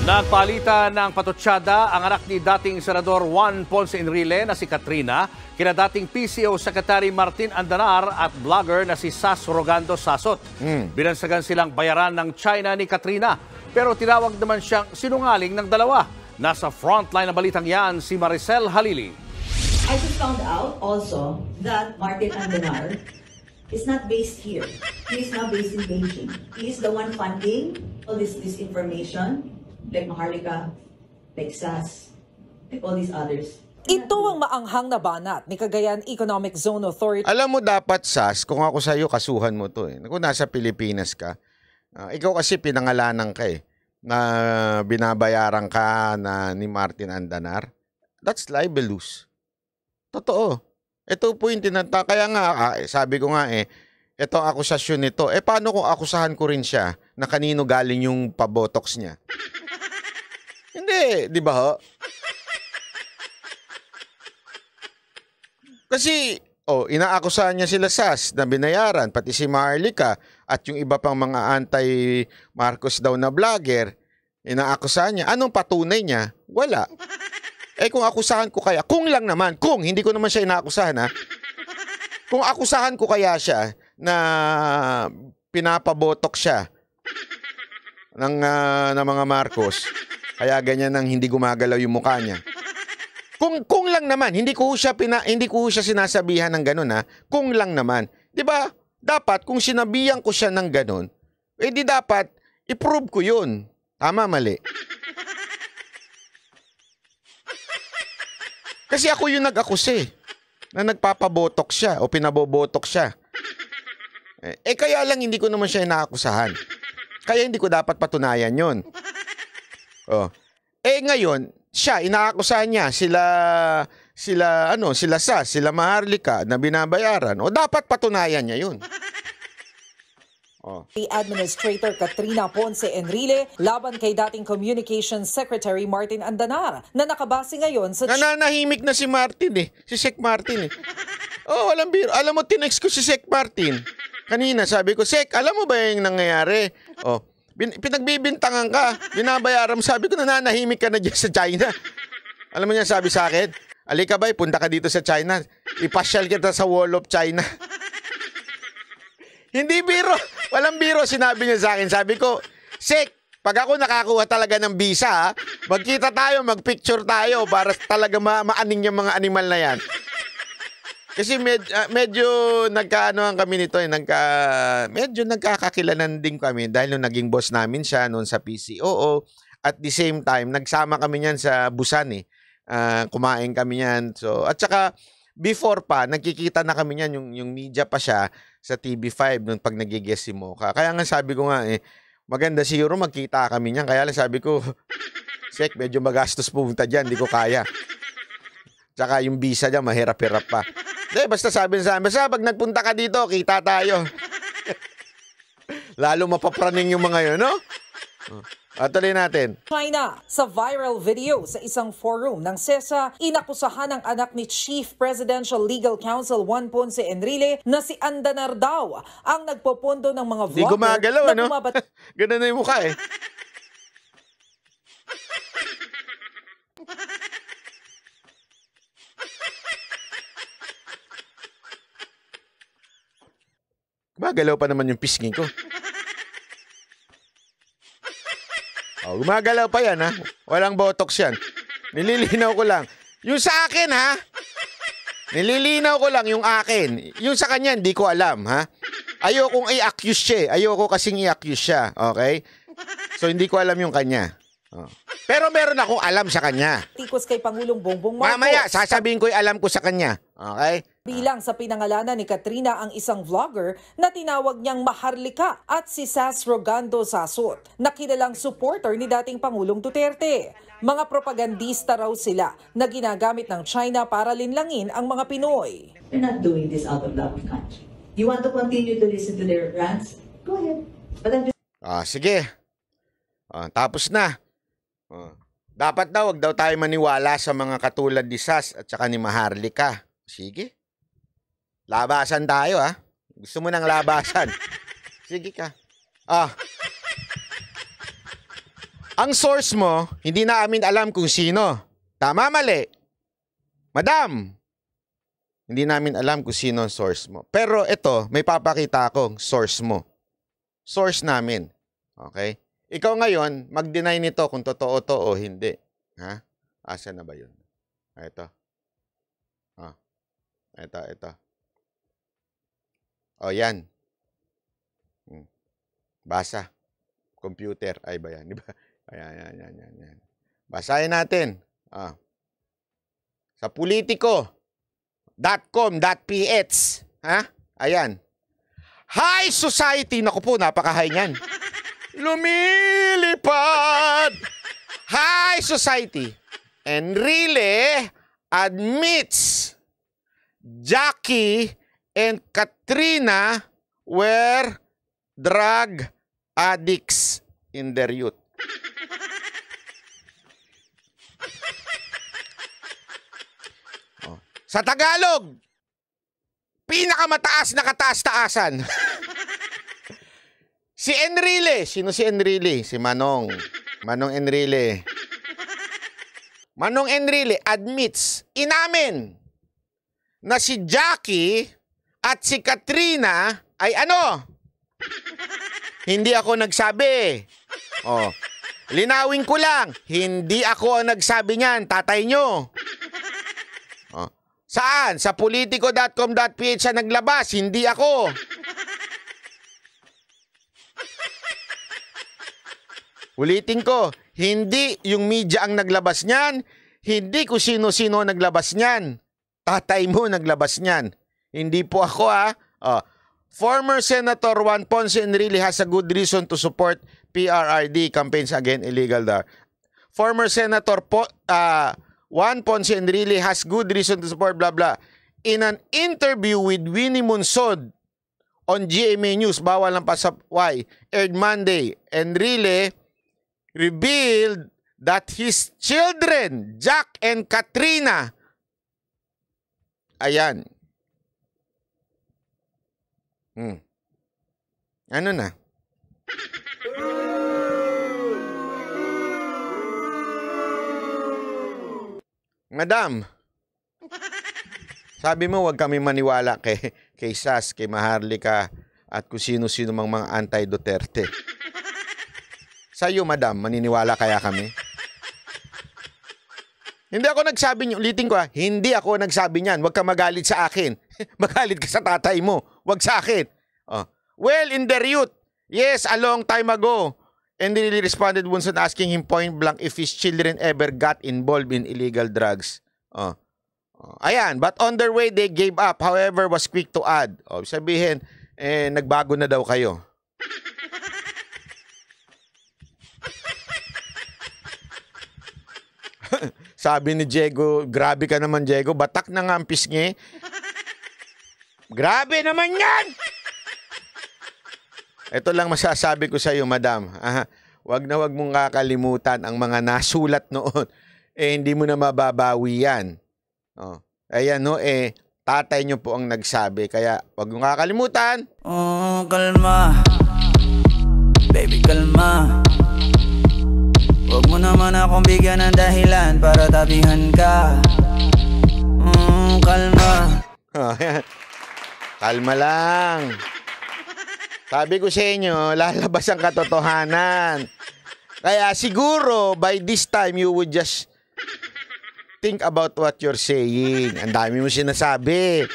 Nagpalitan ng patutsada ang anak ni dating Senador Juan Ponce Enrile na si Katrina, kina dating PCO Secretary Martin Andanar at vlogger na si Sas Rogando Sasot. Binansagan silang bayaran ng China ni Katrina, pero tinawag naman siyang sinungaling ng dalawa. Nasa frontline na balitang yan si Maricel Halili. I just found out also that Martin Andanar is not based here. He is now based in Beijing. He is the one funding all this disinformation, like Maharlika, like SAS, like all these others. Ito ang maanghang na banat ni Cagayan Economic Zone Authority. Alam mo dapat, SAS, kung ako sa'yo, kasuhan mo to eh. Kung nasa Pilipinas ka, ikaw kasi pinangalanan ka eh, na binabayaran ka na ni Martin Andanar. That's libelous. Totoo. Ito po yung kaya nga, sabi ko nga eh, ito ang akusasyon nito. Paano kung akusahan ko rin siya na kanino galing yung pabotox niya? Hindi, di ba ho? Kasi, inaakusahan niya sila SAS na binayaran, pati si Maharlika at yung iba pang mga anti-Marcos daw na vlogger, inaakusahan niya. Anong patunay niya? Wala. Kung akusahan ko kaya, kung lang naman, kung hindi ko naman siya inaakusahan ha, kung akusahan ko kaya siya na pinapabotok siya ng mga Marcos, kaya ganyan nang hindi gumagalaw yung mukha niya. Kung lang naman, hindi ko siya sinasabihan ng ganun ha. Kung lang naman, 'di ba? Dapat kung sinabihan ko siya ng ganun, di dapat i-prove ko 'yun. Tama, mali. Kasi ako yung nag-akuse na nagpapabotok siya o pinabobotok siya. Kaya lang hindi ko naman siya inaakusahan. Kaya hindi ko dapat patunayan 'yon. Ngayon, siya inaakusahan niya sila SAS, sila Maharlika na binabayaran. Dapat patunayan niya 'yun. Administrator Katrina Ponce Enrile laban kay dating Communications Secretary Martin Andanar na nakabase ngayon sa... Nananahimik na si Martin eh. Si Sec Martin eh. Walang biro. Alam mo, tinext ko si Sec Martin. Kanina sabi ko, Sec, alam mo ba yung nangyayari? Pinagbibintangan ka. Binabayaran mo. Sabi ko, nananahimik ka na dyan sa China. Alam mo niya sabi sa akin? Alika bay, punta ka dito sa China. Ipasyal kita sa Wall of China. Hindi biro. Walang biro, sinabi niya sa akin. Sabi ko, Sek, pag ako nakakuha talaga ng visa, magkita tayo, magpicture tayo para talaga maaning yung mga animal na yan. Kasi medyo nagkaanoan kami nito, medyo nagkakakilalan din kami dahil nung naging boss namin siya noon sa PCOO. At the same time, nagsama kami niyan sa Busan eh. Kumain kami niyan. So, at saka, before pa, nagkikita na kami niyan, yung media pa siya sa TV5 nung pag nagigess si Mocha. Kaya nga sabi ko nga maganda siguro magkita kami niyan. Kaya lang sabi ko, Sek, medyo magastos pumunta dyan, di ko kaya. Tsaka yung visa dyan, mahirap-hirap pa. Basta sabi sa amin, basta pag nagpunta ka dito, kita tayo. Lalo mapapraning yung mga yun, no? Tuloy natin. China, sa viral video sa isang forum ng CESA, inakusahan ng anak ni Chief Presidential Legal Counsel Juan Ponce Enrile na si Andanar daw ang nagpopondo ng mga vlogger. Di gumagalaw, ano? Ganun na yung mukha eh. Gumagalaw pa naman yung pisngi ko. Gumagalaw pa yan ha. Walang botox yan. Nililinaw ko lang. Yung sa akin ha. Nililinaw ko lang yung akin. Yung sa kanya hindi ko alam ha. Ayokong i-accuse siya. Ayoko kasing i-accuse siya. Okay? So hindi ko alam yung kanya. Pero meron akong alam sa kanya. Tikos kay Pangulong Bongbong Marcos. Mamaya, sasabihin ko yung alam ko sa kanya. Okay? Bilang sa pinangalanan ni Katrina ang isang vlogger na tinawag niyang Maharlika at si Sas Rogando Sasot, na kilalang supporter ni dating Pangulong Duterte. Mga propagandista raw sila na ginagamit ng China para linlangin ang mga Pinoy. We're not doing this out of love of country. You want to continue to listen to their rants? Go ahead. But I'm just... Sige. Tapos na. Dapat daw, wag daw tayo maniwala sa mga katulad ni Sas at saka ni Maharlika. Sige. Labasan tayo ha. Gusto mo ng labasan? Sige ka. Ang source mo, hindi namin alam kung sino. Tama, mali? Madam, hindi namin alam kung sino ang source mo. Pero ito, may papakita akong source mo. Source namin. Okay? Ikaw ngayon, mag-deny nito kung totoo to o hindi. Ha? Asa na ba yun? Ito. Ito. O, yan. Basa. Computer. Ay ba yan? Diba? Ayan. Basahin natin. Sa politico.com.ph. Ha? Ayan. High society. Naku po, napaka-high niyan. Lumilipad. High society. Enrile admits Jackie and Katrina were drug addicts in their youth. Sa Tagalog, pinakamataas na kataas-taasan. Si Enrile. Sino si Enrile? Si Manong. Manong Enrile. Manong Enrile admits, inamin, na si Jackie at si Katrina ay ano? Hindi ako nagsabi. Linawin ko lang, hindi ako ang nagsabi niyan, tatay nyo. Saan? Sa politico.com.ph siya naglabas, hindi ako. Ulitin ko, hindi yung media ang naglabas niyan, hindi kung sino-sino naglabas niyan. Tatay mo naglabas niyan. Hindi po ako Former Senator Juan Ponce Enrile has a good reason to support PRRD campaigns against illegal drugs. Former Senator Juan Ponce Enrile has good reason to support blah blah. In an interview with Winnie Monsod on GMA News, bawal ng pasapway, aired Monday, Enrile revealed that his children, Jack and Katrina, ayan. Ano na? Madam, sabi mo wag kami maniwala kay Sas, kay Maharlika at kung sino-sino mga anti-Duterte. Sa'yo, madam, maniniwala kaya kami? Hindi ako nagsabi niyo, ulitin ko hindi ako nagsabi niyan. Huwag ka magalit sa akin. Magalit ka sa tatay mo. Huwag sa akin. Well, in their youth, yes, a long time ago. And he really responded once on asking him point blank if his children ever got involved in illegal drugs. Ayan, but on their way, they gave up. However, was quick to add. Sabihin, nagbago na daw kayo. Sabi ni Diego, grabe ka naman, Diego. Batak na nga ang pisngi. Grabe naman yan! Ito lang masasabi ko sa iyo, madam. Wag na wag mong kakalimutan ang mga nasulat noon. Hindi mo na mababawi yan. Ayan, tatay nyo po ang nagsabi. Kaya wag mong kakalimutan. Kalma. Baby, kalma. Huwag mo naman akong bigyan ng dahilan para tabihan ka. Kalma. Kalma lang. Sabi ko sa inyo, lalabas ang katotohanan. Kaya siguro, by this time, you would just think about what you're saying. Ang dami mo sinasabi.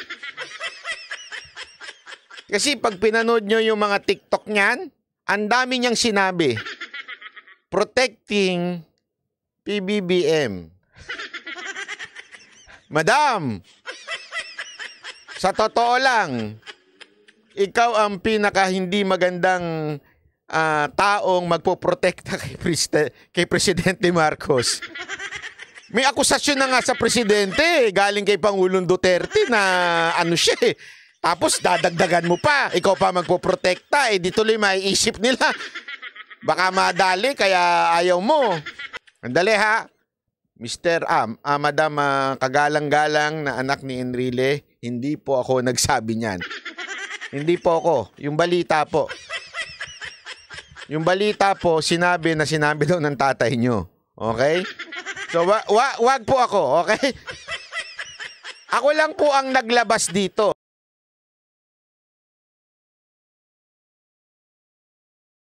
Kasi pag pinanood nyo yung mga TikTok niyan, ang dami niyang sinabi. Protecting PBBM. Madam, sa totoo lang, ikaw ang pinaka hindi magandang taong magpoprotekta kay Presidente Marcos. May akusasyon na nga sa presidente, galing kay Pangulong Duterte na ano siya eh. Tapos dadagdagan mo pa, ikaw pa magpoprotekta, di tuloy maiisip nila. Baka madali kaya ayaw mo. Andali ha. Madam, kagalang-galang na anak ni Enrile, hindi po ako nagsabi niyan. Hindi po ako. Yung balita po. Yung balita po, sinabi daw ng tatay nyo. Okay? So, wag po ako, okay? Ako lang po ang naglabas dito.